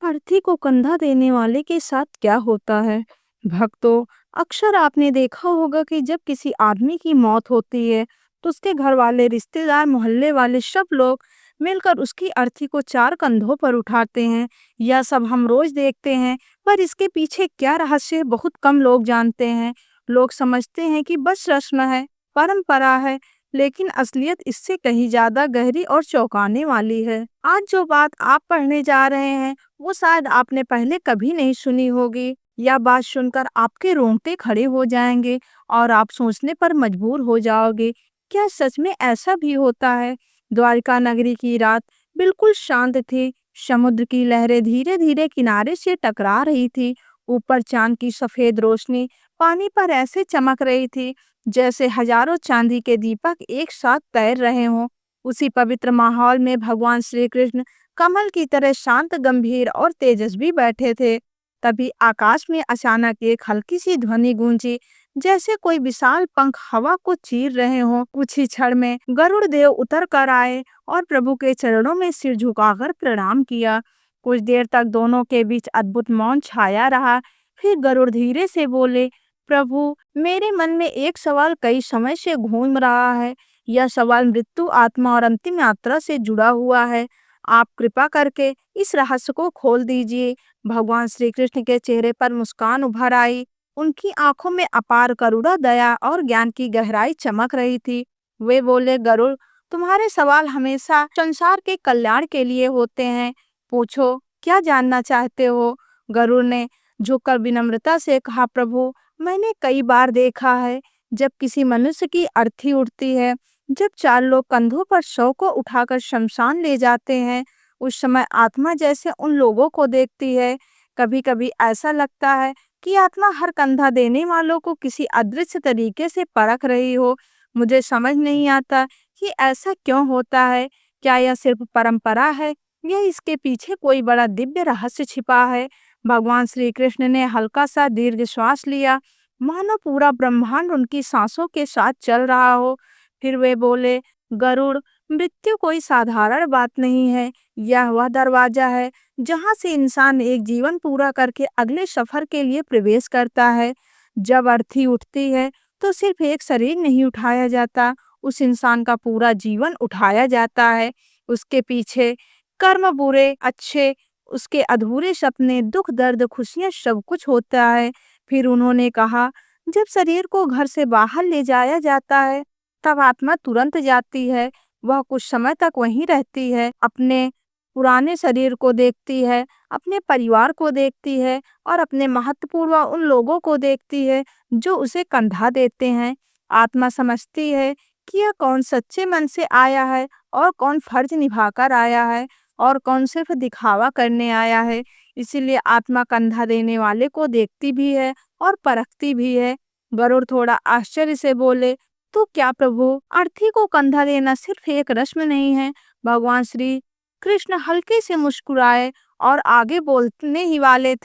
अर्थी को कंधा देने वाले के साथ क्या होता है? भक्तों, अक्सर आपने देखा होगा कि जब किसी आदमी की मौत होती है, तो उसके घर वाले, रिश्तेदार, मोहल्ले वाले सब लोग मिलकर उसकी अर्थी को चार कंधों पर उठाते हैं। यह सब हम रोज देखते हैं, पर इसके पीछे क्या रहस्य है, बहुत कम लोग जानते हैं। लोग समझते हैं कि बस रस्म है, परंपरा है, लेकिन असलियत इससे कहीं ज्यादा गहरी और चौंकाने वाली है। आज जो बात आप पढ़ने जा रहे हैं, वो शायद आपने पहले कभी नहीं सुनी होगी। यह बात सुनकर आपके रोंगटे खड़े हो जाएंगे और आप सोचने पर मजबूर हो जाओगे, क्या सच में ऐसा भी होता है? द्वारिका नगरी की रात बिल्कुल शांत थी। समुद्र की लहरें धीरे धीरे किनारे से टकरा रही थी। ऊपर चांद की सफेद रोशनी पानी पर ऐसे चमक रही थी जैसे हजारों चांदी के दीपक एक साथ तैर रहे हों। उसी पवित्र माहौल में भगवान श्री कृष्ण कमल की तरह शांत, गंभीर और तेजस्वी बैठे थे। तभी आकाश में अचानक एक हल्की सी ध्वनि गूंजी, जैसे कोई विशाल पंख हवा को चीर रहे हों। कुछ ही क्षण में गरुड़ देव उतर कर आए और प्रभु के चरणों में सिर झुकाकर प्रणाम किया। कुछ देर तक दोनों के बीच अद्भुत मौन छाया रहा। फिर गरुड़ धीरे से बोले, प्रभु, मेरे मन में एक सवाल कई समय से घूम रहा है। यह सवाल मृत्यु, आत्मा और अंतिम यात्रा से जुड़ा हुआ है। आप कृपा करके इस रहस्य को खोल दीजिए। भगवान श्री कृष्ण के चेहरे पर मुस्कान उभर आई। उनकी आंखों में अपार करुणा, दया और ज्ञान की गहराई चमक रही थी। वे बोले, गरुड़, तुम्हारे सवाल हमेशा संसार के कल्याण के लिए होते हैं। पूछो, क्या जानना चाहते हो? गरुड़ ने झुककर विनम्रता से कहा, प्रभु, मैंने कई बार देखा है जब किसी मनुष्य की अर्थी उठती है, जब चार लोग कंधों पर शव को उठाकर शमशान ले जाते हैं, उस समय आत्मा जैसे उन लोगों को देखती है। कभी कभी ऐसा लगता है कि आत्मा हर कंधा देने वालों को किसी अदृश्य तरीके से परख रही हो। मुझे समझ नहीं आता कि ऐसा क्यों होता है। क्या यह सिर्फ परंपरा है या इसके पीछे कोई बड़ा दिव्य रहस्य छिपा है? भगवान श्री कृष्ण ने हल्का सा दीर्घ श्वास लिया, मानो पूरा ब्रह्मांड उनकी सांसों के साथ चल रहा हो। फिर वे बोले, गरुड़, मृत्यु कोई साधारण बात नहीं है। यह वह दरवाजा है जहां से इंसान एक जीवन पूरा करके अगले सफर के लिए प्रवेश करता है। जब अर्थी उठती है तो सिर्फ एक शरीर नहीं उठाया जाता, उस इंसान का पूरा जीवन उठाया जाता है। उसके पीछे कर्म, बुरे अच्छे, उसके अधूरे सपने, दुख, दर्द, खुशियां, सब कुछ होता है। फिर उन्होंने कहा, जब शरीर को घर से बाहर ले जाया जाता है, तब आत्मा तुरंत जाती है। वह कुछ समय तक वहीं रहती है, अपने पुराने शरीर को देखती है, अपने परिवार को देखती है और अपने महत्वपूर्ण उन लोगों को देखती है जो उसे कंधा देते हैं। आत्मा समझती है कि यह कौन सच्चे मन से आया है और कौन फर्ज निभाकर आया है और कौन सिर्फ दिखावा करने आया है। इसीलिए आत्मा कंधा देने वाले को देखती भी है और परखती भी है। गरुड़ थोड़ा आश्चर्य से बोले, तो क्या प्रभु, अर्थी को कंधा देना सिर्फ एक रस्म नहीं है? भगवान श्री कृष्ण हल्के से मुस्कुराए और आगे बोलने ही वाले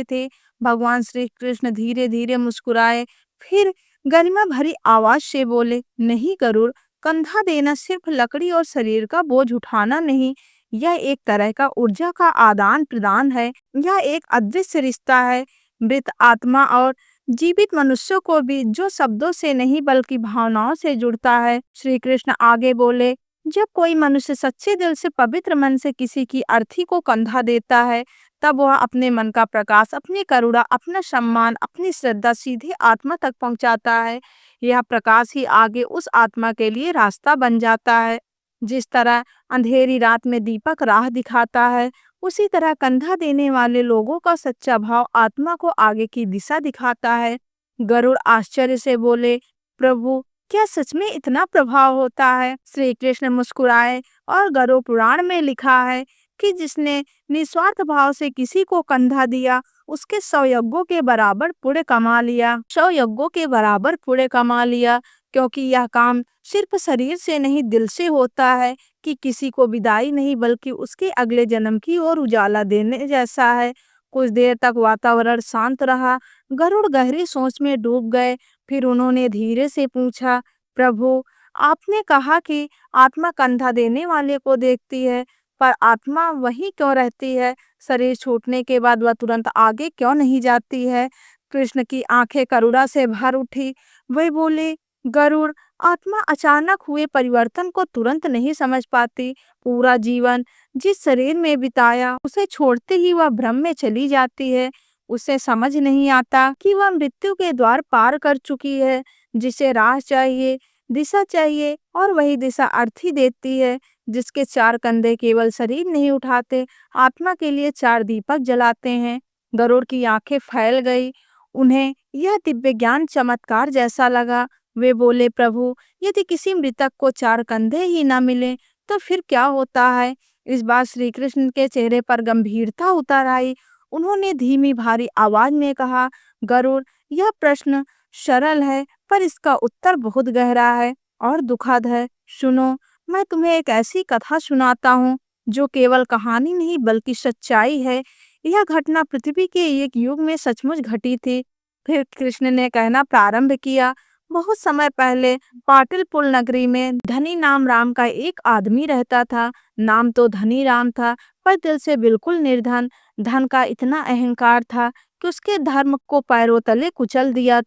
थे। भगवान श्री कृष्ण धीरे धीरे मुस्कुराए, फिर गरिमा भरी आवाज से बोले, नहीं गरुड़, कंधा देना सिर्फ लकड़ी और शरीर का बोझ उठाना नहीं, यह एक तरह का ऊर्जा का आदान प्रदान है। यह एक अदृश्य रिश्ता है, मृत आत्मा और जीवित मनुष्यों को भी, जो शब्दों से नहीं बल्कि भावनाओं से जुड़ता है। श्री कृष्ण आगे बोले, जब कोई मनुष्य सच्चे दिल से, पवित्र मन से किसी की अर्थी को कंधा देता है, तब वह अपने मन का प्रकाश, अपनी करुणा, अपना सम्मान, अपनी श्रद्धा सीधे आत्मा तक पहुंचाता है। यह प्रकाश ही आगे उस आत्मा के लिए रास्ता बन जाता है। जिस तरह अंधेरी रात में दीपक राह दिखाता है, उसी तरह कंधा देने वाले लोगों का सच्चा भाव आत्मा को आगे की दिशा दिखाता है। गरुड़ आश्चर्य से बोले, प्रभु, क्या सच में इतना प्रभाव होता है? श्री कृष्ण मुस्कुराए और गरुड़ पुराण में लिखा है कि जिसने निस्वार्थ भाव से किसी को कंधा दिया, उसके 100 यज्ञों के बराबर पुण्य कमा लिया। 100 यज्ञों के बराबर पुण्य कमा लिया, क्योंकि यह काम सिर्फ शरीर से नहीं, दिल से होता है कि किसी को विदाई नहीं बल्कि उसके अगले जन्म की ओर उजाला देने जैसा है। कुछ देर तक वातावरण शांत रहा। गरुड़ गहरी सोच में डूब गए। फिर उन्होंने धीरे से पूछा, प्रभु, आपने कहा कि आत्मा कंधा देने वाले को देखती है, पर आत्मा वहीं क्यों रहती है? शरीर छूटने के बाद वह तुरंत आगे क्यों नहीं जाती है? कृष्ण की आंखें करुणा से भर उठी। वे बोले, गरुड़, आत्मा अचानक हुए परिवर्तन को तुरंत नहीं समझ पाती। पूरा जीवन जिस शरीर में बिताया उसे छोड़ते ही वह भ्रम में चली जाती है। उसे समझ नहीं आता कि वह मृत्यु के द्वार पार कर चुकी है। जिसे राह चाहिए, दिशा चाहिए, और वही दिशा अर्थ ही देती है। जिसके चार कंधे केवल शरीर नहीं उठाते, आत्मा के लिए चार दीपक जलाते हैं। गरुड़ की आंखें फैल गई। उन्हें यह दिव्य ज्ञान चमत्कार जैसा लगा। वे बोले, प्रभु, यदि किसी मृतक को चार कंधे ही न मिले तो फिर क्या होता है? इस बार श्री कृष्ण के चेहरे पर गंभीरता उतर आई। उन्होंने धीमी भारी आवाज में कहा, गरुड़, यह प्रश्न सरल है पर इसका उत्तर बहुत गहरा है और दुखद है। सुनो, मैं तुम्हें एक ऐसी कथा सुनाता हूँ जो केवल कहानी नहीं बल्कि सच्चाई है। यह घटना पृथ्वी के एक युग में सचमुच घटी थी। फिर कृष्ण ने कहना प्रारंभ किया, बहुत समय पहले पाटिलपुर नगरी में धनी नाम राम का एक आदमी रहता था। नाम तो धनी राम था पर दिल से बिल्कुल निर्धन। धन का इतना अहंकार था कि उसके धर्म को पैरों तले कुचल दिया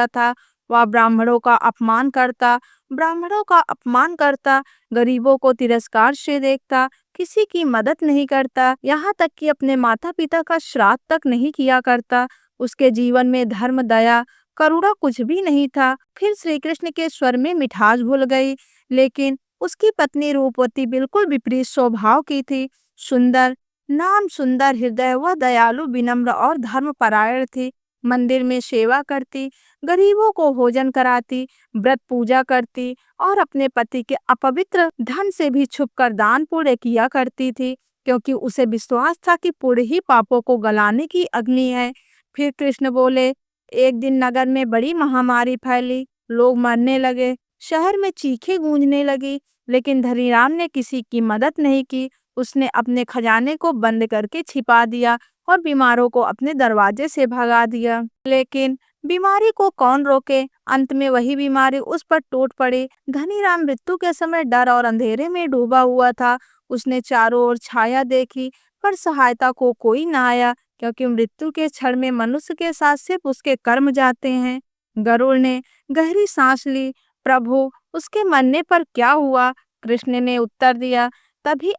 था वह ब्राह्मणों का अपमान करता, गरीबों को तिरस्कार से देखता, किसी की मदद नहीं करता, यहाँ तक कि अपने माता पिता का श्राद्ध तक नहीं किया करता। उसके जीवन में धर्म, दया, करुणा कुछ भी नहीं था। फिर श्री कृष्ण के स्वर में मिठास घुल गई। लेकिन उसकी पत्नी रूपवती बिल्कुल विपरीत स्वभाव की थी। सुंदर हृदय, वह दयालु, विनम्र और धर्मपरायण थी। मंदिर में सेवा करती, गरीबों को भोजन कराती, व्रत पूजा करती और अपने पति के अपवित्र धन से भी छुपकर दान पुण्य किया करती थी, क्योंकि उसे विश्वास था कि पुण्य ही पापों को गलाने की अग्नि है। फिर कृष्ण बोले, एक दिन नगर में बड़ी महामारी फैली, लोग मरने लगे, शहर में चीखें गूंजने लगी, लेकिन धनीराम ने किसी की मदद नहीं की। उसने अपने खजाने को बंद करके छिपा दिया और बीमारों को अपने दरवाजे से भगा दिया। लेकिन बीमारी को कौन रोके? अंत में वही बीमारी उस पर टूट पड़ी। धनीराम मृत्यु के समय डर और अंधेरे में डूबा हुआ था। उसने चारों ओर छाया देखी पर सहायता को कोई न आया, क्योंकि मृत्यु के क्षण में मनुष्य के साथ सिर्फ उसके कर्म जाते हैं। गरुड़ ने गहरी सांस ली। प्रभु, उसके मरने पर क्या हुआ? कृष्ण ने उत्तर दिया, तभी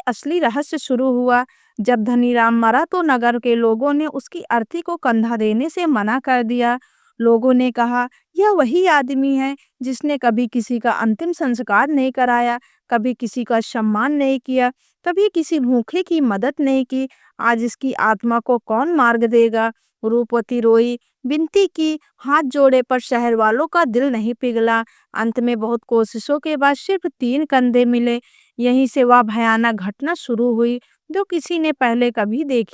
असली रहस्य शुरू हुआ। जब धनीराम मरा तो नगर के लोगों ने उसकी अर्थी को कंधा देने से मना कर दिया। लोगों ने कहा, यह वही आदमी है जिसने कभी किसी का अंतिम संस्कार नहीं कराया, कभी किसी का सम्मान नहीं किया, कभी किसी भूखे की मदद नहीं की। आज इसकी आत्मा को कौन मार्ग देगा? रूपवती रोई, विनती की, हाथ जोड़े, पर शहर वालों का दिल नहीं पिघला। अंत में बहुत कोशिशों के बाद सिर्फ 3 कंधे मिले। यहीं से वह भयानक घटना शुरू हुई जो किसी ने पहले कभी नहीं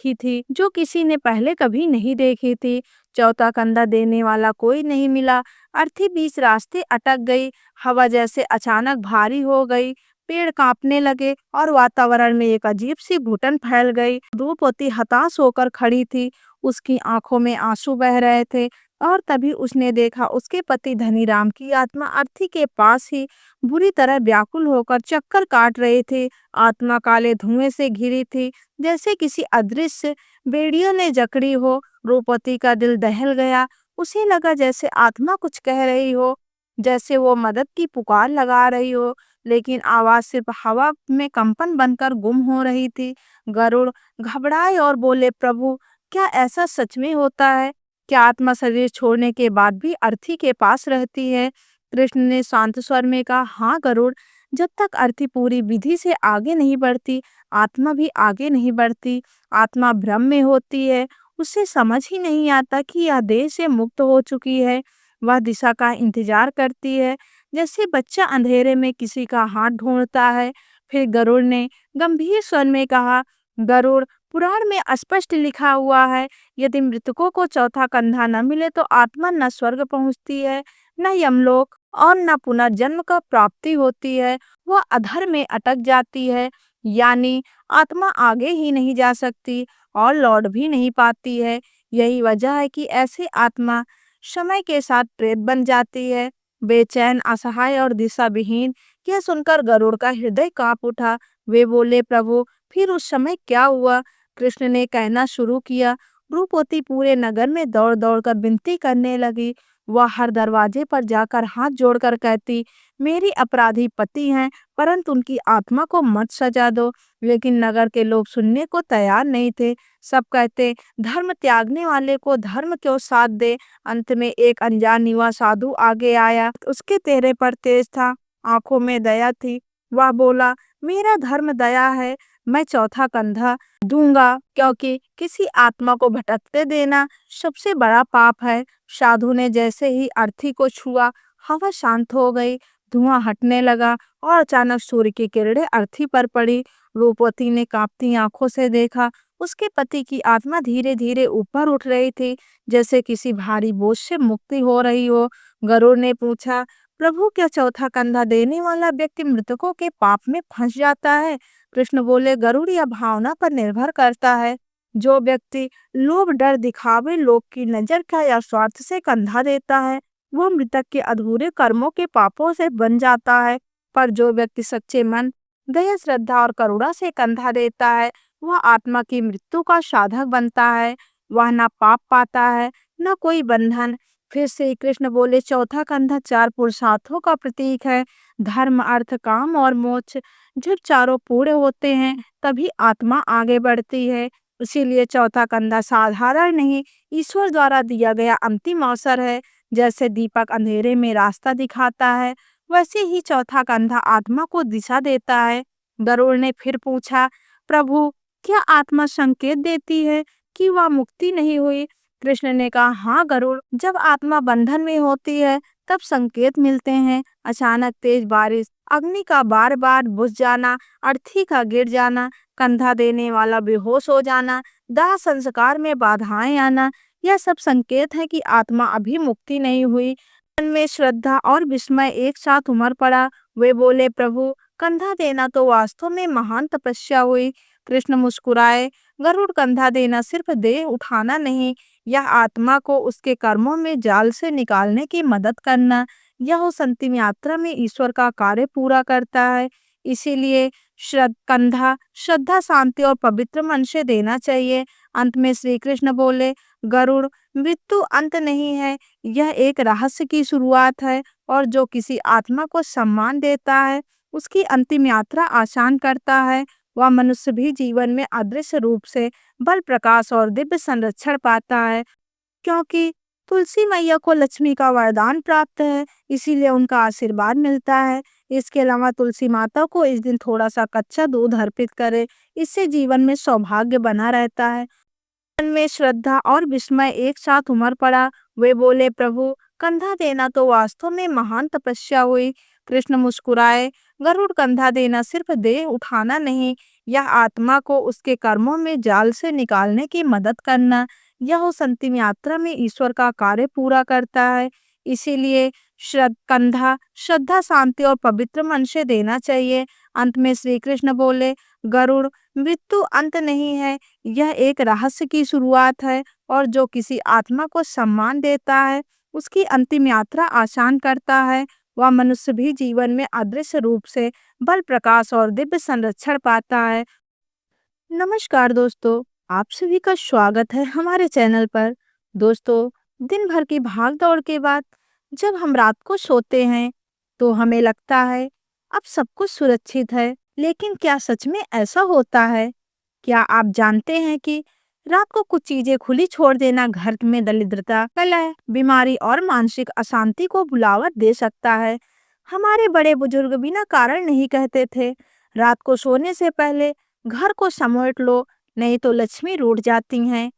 देखी थी। चौथा कंधा देने वाला कोई नहीं मिला। अर्थी बीच रास्ते अटक गई। हवा जैसे अचानक भारी हो गई, पेड़ कांपने लगे और वातावरण में एक अजीब सी घुटन फैल गई। रूपवती हताश होकर खड़ी थी, उसकी आंखों में आंसू बह रहे थे। और तभी उसने देखा उसके पति धनीराम की आत्मा अर्थी के पास ही बुरी तरह व्याकुल होकर चक्कर काट रही थी। आत्मा काले धुएं से घिरी थी, जैसे किसी अदृश्य बेड़ियों ने जकड़ी हो। रूपवती का दिल दहल गया। उसे लगा जैसे आत्मा कुछ कह रही हो, जैसे वो मदद की पुकार लगा रही हो, लेकिन आवाज सिर्फ हवा में कंपन बनकर गुम हो रही थी। गरुड़ घबराए और बोले, प्रभु, क्या ऐसा सच में होता है? क्या आत्मा शरीर छोड़ने के बाद भी अर्थी के पास रहती है? कृष्ण ने शांत स्वर में कहा, हाँ गरुड़, जब तक अर्थी पूरी विधि से आगे नहीं बढ़ती, आत्मा भी आगे नहीं बढ़ती। आत्मा भ्रम में होती है, उसे समझ ही नहीं आता कि यह देह से मुक्त हो चुकी है। वह दिशा का इंतजार करती है, जैसे बच्चा अंधेरे में किसी का हाथ ढूंढता है। फिर गरुड़ ने गंभीर स्वर में कहा, गरुड़, पुराण में स्पष्ट लिखा हुआ है, यदि मृतकों को चौथा कंधा न मिले तो आत्मा न स्वर्ग पहुंचती है, न यमलोक और न पुनर्जन्म का प्राप्ति होती है। वह अधर में अटक जाती है, यानी आत्मा आगे ही नहीं जा सकती और लौट भी नहीं पाती है। यही वजह है कि ऐसी आत्मा समय के साथ प्रेत बन जाती है। बेचैन, असहाय और दिशा विहीन। यह सुनकर गरुड़ का हृदय कांप उठा। वे बोले, प्रभु फिर उस समय क्या हुआ? कृष्ण ने कहना शुरू किया। रूपवती पूरे नगर में दौड़ दौड़ कर विनती करने लगी। वह हर दरवाजे पर जाकर हाथ जोड़कर कहती, मेरी अपराधी पति हैं, परंतु उनकी आत्मा को मत सजा दो। लेकिन नगर के लोग सुनने को तैयार नहीं थे। सब कहते, धर्म त्यागने वाले को धर्म क्यों साथ दे। अंत में एक अनजान युवा साधु आगे आया। उसके चेहरे पर तेज था, आंखों में दया थी। वह बोला, मेरा धर्म दया है। मैं चौथा कंधा दूंगा, क्योंकि किसी आत्मा को भटकते देना सबसे बड़ा पाप है। साधु ने जैसे ही अर्थी को छुआ, हवा शांत हो गई, धुआं हटने लगा और अचानक सूर्य की किरणें अर्थी पर पड़ी। रूपवती ने कांपती आंखों से देखा। उसके पति की आत्मा धीरे धीरे ऊपर उठ रही थी, जैसे किसी भारी बोझ से मुक्ति हो रही हो। गरुड़ ने पूछा, प्रभु क्या चौथा कंधा देने वाला व्यक्ति मृतकों के पाप में फंस जाता है? कृष्ण बोले, गरुड़ यह भावना पर निर्भर करता है। जो व्यक्ति लोभ, डर, दिखावे, लोग की नजर का या स्वार्थ से कंधा देता है, वो मृतक के अधूरे कर्मों के पापों से बन जाता है। पर जो व्यक्ति सच्चे मन, दया, श्रद्धा और करुणा से कंधा देता है, वह आत्मा की मृत्यु का साधक बनता है। वह न पाप पाता है, न कोई बंधन। फिर श्री कृष्ण बोले, चौथा कंधा 4 पुरुषार्थों का प्रतीक है, धर्म, अर्थ, काम और मोक्ष। जब चारों पूरे होते हैं, तभी आत्मा आगे बढ़ती है। इसीलिए चौथा कंधा साधारण नहीं, ईश्वर द्वारा दिया गया अंतिम अवसर है। जैसे दीपक अंधेरे में रास्ता दिखाता है, वैसे ही चौथा कंधा आत्मा को दिशा देता है। गरुड़ ने फिर पूछा, प्रभु क्या आत्मा संकेत देती है कि वह मुक्ति नहीं हुई? कृष्ण ने कहा, हाँ गरुड़, जब आत्मा बंधन में होती है तब संकेत मिलते हैं। अचानक तेज बारिश, अग्नि का बार बार बुझ जाना, अर्थी का गिर जाना, कंधा देने वाला बेहोश हो जाना, दाह संस्कार में बाधाएं आना, यह सब संकेत है कि आत्मा अभी मुक्ति नहीं हुई। मन में श्रद्धा और विस्मय एक साथ उमड़ पड़ा। वे बोले, प्रभु कंधा देना तो वास्तव में महान तपस्या हुई। कृष्ण मुस्कुराए, गरुड़, कंधा देना सिर्फ देह उठाना नहीं, यह आत्मा को उसके कर्मों में जाल से निकालने की मदद करना, यह उस अंतिम यात्रा में ईश्वर का कार्य पूरा करता है। इसीलिए कंधा श्रद्धा, शांति और पवित्र मन से देना चाहिए। अंत में श्री कृष्ण बोले, गरुड़, मृत्यु अंत नहीं है, यह एक रहस्य की शुरुआत है, और जो किसी आत्मा को सम्मान देता है, उसकी अंतिम यात्रा आसान करता है। वह मनुष्य भी जीवन में अदृश्य रूप से बल, प्रकाश और दिव्य संरक्षण पाता है। क्योंकि तुलसी मैया को लक्ष्मी का वरदान प्राप्त है, इसीलिए उनका आशीर्वाद मिलता है। इसके अलावा तुलसी माता को इस दिन थोड़ा सा कच्चा दूध अर्पित करें, इससे जीवन में सौभाग्य बना रहता है। मन में श्रद्धा और विस्मय एक साथ उमड़ पड़ा। वे बोले, प्रभु कंधा देना तो वास्तव में महान तपस्या हुई। कृष्ण मुस्कुराए, गरुड़, कंधा देना सिर्फ देह उठाना नहीं, यह आत्मा को उसके कर्मों में जाल से निकालने की मदद करना, यह उस अंतिम यात्रा में ईश्वर का कार्य पूरा करता है। इसीलिए कंधा श्रद्धा, शांति और पवित्र मन से देना चाहिए। अंत में श्री कृष्ण बोले, गरुड़, मृत्यु अंत नहीं है, यह एक रहस्य की शुरुआत है, और जो किसी आत्मा को सम्मान देता है, उसकी अंतिम यात्रा आसान करता है। वह मनुष्य भी जीवन में अदृश्य रूप से बल, प्रकाश और दिव्य संरक्षण पाता है। नमस्कार दोस्तों, आप सभी का स्वागत है हमारे चैनल पर। दोस्तों, दिन भर की भाग दौड़ के बाद जब हम रात को सोते हैं तो हमें लगता है अब सब कुछ सुरक्षित है, लेकिन क्या सच में ऐसा होता है? क्या आप जानते हैं कि रात को कुछ चीजें खुली छोड़ देना घर में दरिद्रता, कलह, बीमारी और मानसिक अशांति को बुलावा दे सकता है? हमारे बड़े बुजुर्ग बिना कारण नहीं कहते थे, रात को सोने से पहले घर को समेट लो, नहीं तो लक्ष्मी रूठ जाती हैं।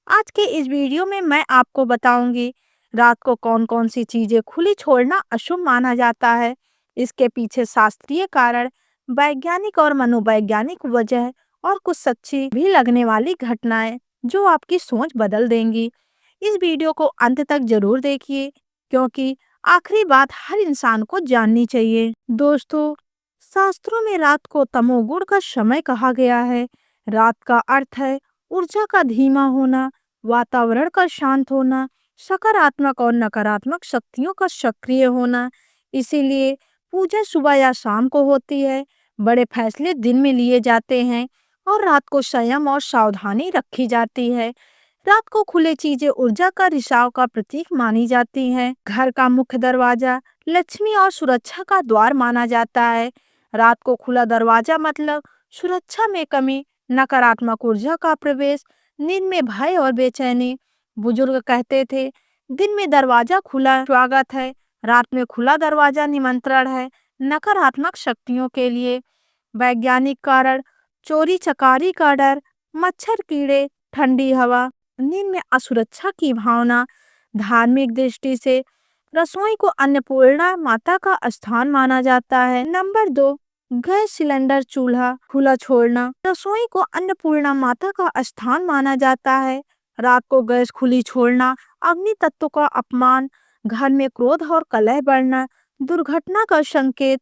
आज के इस वीडियो में मैं आपको बताऊंगी रात को कौन कौन सी चीजें खुली छोड़ना अशुभ माना जाता है, इसके पीछे शास्त्रीय कारण, वैज्ञानिक और मनोवैज्ञानिक वजह और कुछ सच्ची भी लगने वाली घटनाएं जो आपकी सोच बदल देंगी। इस वीडियो को अंत तक जरूर देखिए, क्योंकि आखिरी बात हर इंसान को जाननी चाहिए। दोस्तों, शास्त्रों में रात को तमोगुण का समय कहा गया है। रात का अर्थ है ऊर्जा का धीमा होना, वातावरण का शांत होना, सकारात्मक और नकारात्मक शक्तियों का सक्रिय होना। इसीलिए पूजा सुबह या शाम को होती है। बड़े फैसले दिन में लिए जाते हैं और रात को संयम और सावधानी रखी जाती है। रात को खुले चीजें ऊर्जा का रिसाव का प्रतीक मानी जाती हैं। घर का मुख्य दरवाजा लक्ष्मी और सुरक्षा का द्वार माना जाता है। रात को खुला दरवाजा मतलब सुरक्षा में कमी, नकारात्मक ऊर्जा का प्रवेश, नींद में भय और बेचैनी। बुजुर्ग कहते थे, दिन में दरवाजा खुला स्वागत है, रात में खुला दरवाजा निमंत्रण है, नकारात्मक शक्तियों के लिए। वैज्ञानिक कारण, चोरी चकारी का डर, मच्छर कीड़े, ठंडी हवा, नींद में असुरक्षा की भावना। धार्मिक दृष्टि से रसोई को अन्नपूर्णा माता का स्थान माना जाता है। नंबर 2, गैस सिलेंडर चूल्हा खुला छोड़ना। रसोई को अन्नपूर्णा माता का स्थान माना जाता है। रात को गैस खुली छोड़ना अग्नि तत्व का अपमान, घर में क्रोध और कलह बढ़ना, दुर्घटना का संकेत।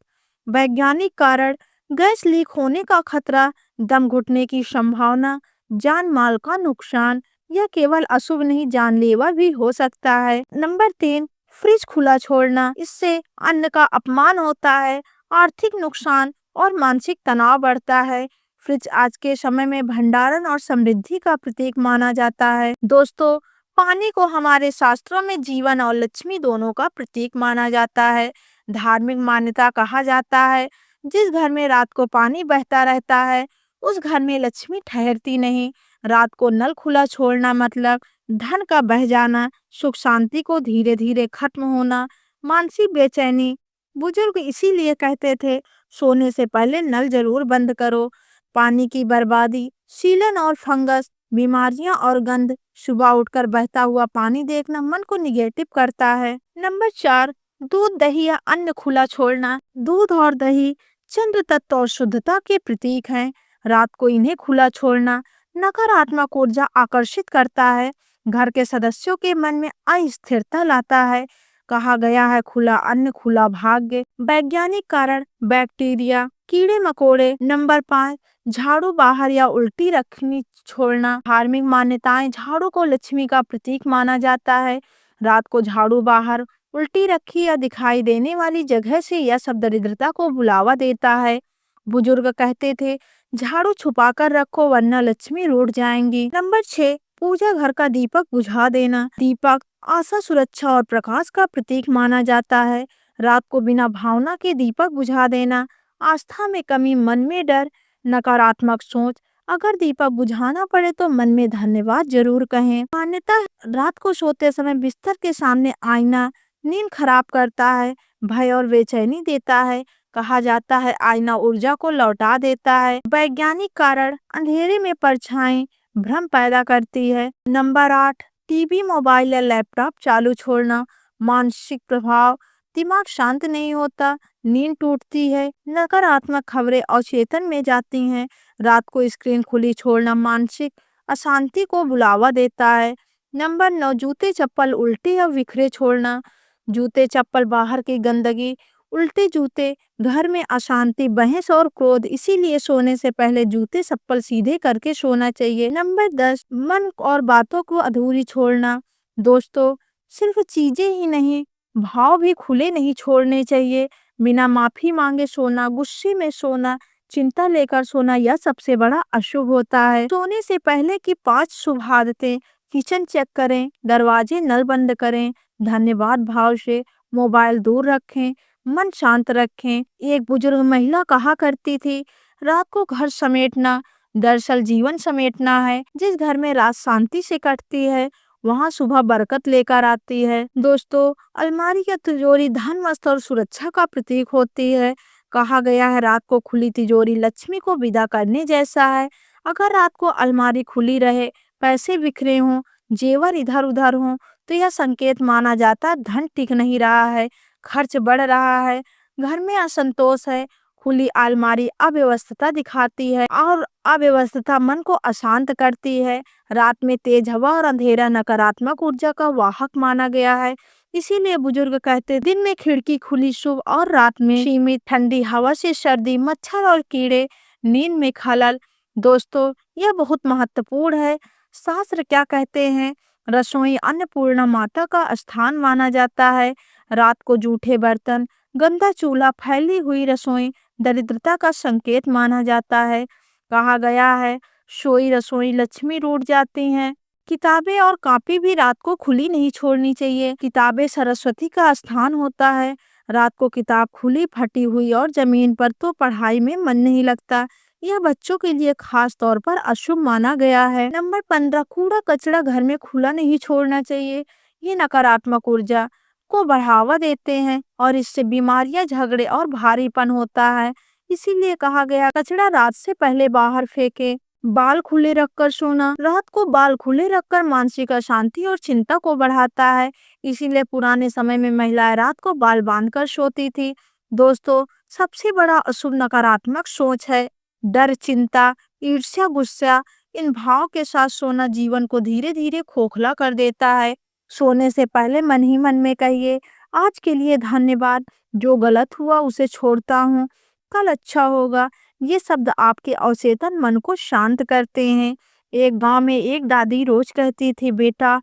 वैज्ञानिक कारण, गैस लीक होने का खतरा, दम घुटने की संभावना, जान माल का नुकसान। यह केवल अशुभ नहीं, जानलेवा भी हो सकता है। नंबर 3, फ्रिज खुला छोड़ना। इससे अन्न का अपमान होता है, आर्थिक नुकसान और मानसिक तनाव बढ़ता है। फ्रिज आज के समय में भंडारण और समृद्धि का प्रतीक माना जाता है। दोस्तों, पानी को हमारे शास्त्रों में जीवन और लक्ष्मी दोनों का प्रतीक माना जाता है। धार्मिक मान्यता कहा जाता है, जिस घर में रात को पानी बहता रहता है, उस घर में लक्ष्मी ठहरती नहीं। रात को नल खुला छोड़ना मतलब धन का बह जाना, सुख शांति को धीरे धीरे खत्म होना, मानसिक बेचैनी। बुजुर्ग इसीलिए कहते थे, सोने से पहले नल जरूर बंद करो। पानी की बर्बादी, सीलन और फंगस, बीमारियां और गंध। सुबह उठकर बहता हुआ पानी देखना मन को निगेटिव करता है। नंबर 4, दूध दही या अन्न खुला छोड़ना। दूध और दही चंद्र तत्व और शुद्धता के प्रतीक हैं। रात को इन्हें खुला छोड़ना नकारात्मक ऊर्जा आकर्षित करता है, घर के सदस्यों के मन में अस्थिरता लाता है। कहा गया है, खुला अन्न खुला भाग्य। वैज्ञानिक कारण, बैक्टीरिया, कीड़े मकोड़े। नंबर 5, झाड़ू बाहर या उल्टी रखनी छोड़ना। धार्मिक मान्यताएं, झाड़ू को लक्ष्मी का प्रतीक माना जाता है। रात को झाड़ू बाहर उल्टी रखी या दिखाई देने वाली जगह से यह सब दरिद्रता को बुलावा देता है। बुजुर्ग कहते थे, झाड़ू छुपा कर रखो वरना लक्ष्मी रूठ जाएंगी। नंबर 6, पूजा घर का दीपक बुझा देना। दीपक आशा, सुरक्षा और प्रकाश का प्रतीक माना जाता है। रात को बिना भावना के दीपक बुझा देना आस्था में कमी, मन में डर, नकारात्मक सोच। अगर दीपक बुझाना पड़े तो मन में धन्यवाद जरूर कहें। मान्यता, रात को सोते समय बिस्तर के सामने आईना नींद खराब करता है, भय और बेचैनी देता है। कहा जाता है, आईना ऊर्जा को लौटा देता है। वैज्ञानिक कारण, अंधेरे में परछाई भ्रम पैदा करती है। नंबर 8, टीवी, मोबाइल या लैपटॉप चालू छोड़ना। मानसिक प्रभाव, दिमाग शांत नहीं होता, नींद टूटती है, नकारात्मक खबरें अचेतन में जाती हैं। रात को स्क्रीन खुली छोड़ना मानसिक अशांति को बुलावा देता है। नंबर 9, जूते चप्पल उल्टे या बिखरे छोड़ना। जूते चप्पल बाहर की गंदगी, उल्टे जूते घर में अशांति, बहस और क्रोध। इसीलिए सोने से पहले जूते चप्पल सीधे करके सोना चाहिए। नंबर 10, मन और बातों को अधूरी छोड़ना। दोस्तों, सिर्फ चीजें ही नहीं, भाव भी खुले नहीं छोड़ने चाहिए। बिना माफी मांगे सोना, गुस्से में सोना, चिंता लेकर सोना, यह सबसे बड़ा अशुभ होता है। सोने से पहले की 5 शुभ आदतें। किचन चेक करें, दरवाजे नल बंद करें, धन्यवाद भाव से, मोबाइल दूर रखें, मन शांत रखें। एक बुजुर्ग महिला कहा करती थी, रात को घर समेटना दरअसल जीवन समेटना है। जिस घर में रात शांति से कटती है, वहाँ सुबह बरकत लेकर आती है। दोस्तों, अलमारी या तिजोरी धन, वस्त्र और सुरक्षा का प्रतीक होती है। कहा गया है, रात को खुली तिजोरी लक्ष्मी को विदा करने जैसा है। अगर रात को अलमारी खुली रहे, पैसे बिखरे हों, जेवर इधर उधर हों, तो यह संकेत माना जाता धन टिक नहीं रहा है, खर्च बढ़ रहा है, घर में असंतोष है। खुली अलमारी अव्यवस्था दिखाती है और अव्यवस्था मन को अशांत करती है। रात में तेज हवा और अंधेरा नकारात्मक ऊर्जा का वाहक माना गया है। इसीलिए बुजुर्ग कहते, दिन में खिड़की खुली शुभ और रात में सीमित। ठंडी हवा से सर्दी, मच्छर और कीड़े, नींद में खलल। दोस्तों, यह बहुत महत्वपूर्ण है। शास्त्र क्या कहते हैं? रसोई अन्नपूर्णा माता का स्थान माना जाता है। रात को जूठे बर्तन, गंदा चूल्हा, फैली हुई रसोई दरिद्रता का संकेत माना जाता है। कहा गया है, सोई रसोई लक्ष्मी रूठ जाती हैं। किताबें और कॉपी भी रात को खुली नहीं छोड़नी चाहिए। किताबें सरस्वती का स्थान होता है। रात को किताब खुली फटी हुई और जमीन पर तो पढ़ाई में मन नहीं लगता। यह बच्चों के लिए खास तौर पर अशुभ माना गया है। नंबर 15, कूड़ा कचरा घर में खुला नहीं छोड़ना चाहिए। ये नकारात्मक ऊर्जा को बढ़ावा देते हैं और इससे बीमारियां, झगड़े और भारीपन होता है। इसीलिए कहा गया, कचरा रात से पहले बाहर फेंके। बाल खुले रखकर सोना, रात को बाल खुले रखकर मानसिक अशांति और चिंता को बढ़ाता है। इसीलिए पुराने समय में महिलाएं रात को बाल बांधकर सोती थी। दोस्तों, सबसे बड़ा अशुभ नकारात्मक सोच है डर, चिंता, ईर्ष्या, गुस्सा। इन भाव के साथ सोना जीवन को धीरे धीरे खोखला कर देता है। सोने से पहले मन ही मन में कहिए, आज के लिए धन्यवाद, जो गलत हुआ उसे छोड़ता हूँ, कल अच्छा होगा। ये शब्द आपके अवचेतन मन को शांत करते हैं। एक गांव में एक दादी रोज कहती थी, बेटा,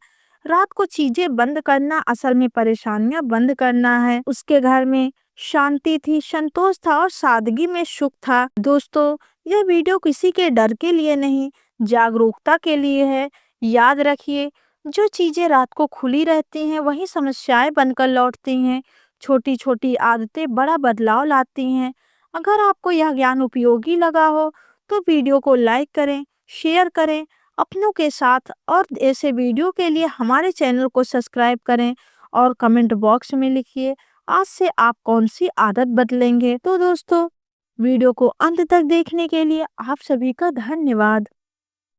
रात को चीजें बंद करना असल में परेशानियां बंद करना है। उसके घर में शांति थी, संतोष था और सादगी में सुख था। दोस्तों, यह वीडियो किसी के डर के लिए नहीं, जागरूकता के लिए है। याद रखिए, जो चीजें रात को खुली रहती हैं वही समस्याएं बनकर लौटती हैं। छोटी छोटी आदतें बड़ा बदलाव लाती हैं। अगर आपको यह ज्ञान उपयोगी लगा हो तो वीडियो को लाइक करें, शेयर करें अपनों के साथ, और ऐसे वीडियो के लिए हमारे चैनल को सब्सक्राइब करें और कमेंट बॉक्स में लिखिए, आज से आप कौन सी आदत बदलेंगे। तो दोस्तों, वीडियो को अंत तक देखने के लिए आप सभी का धन्यवाद।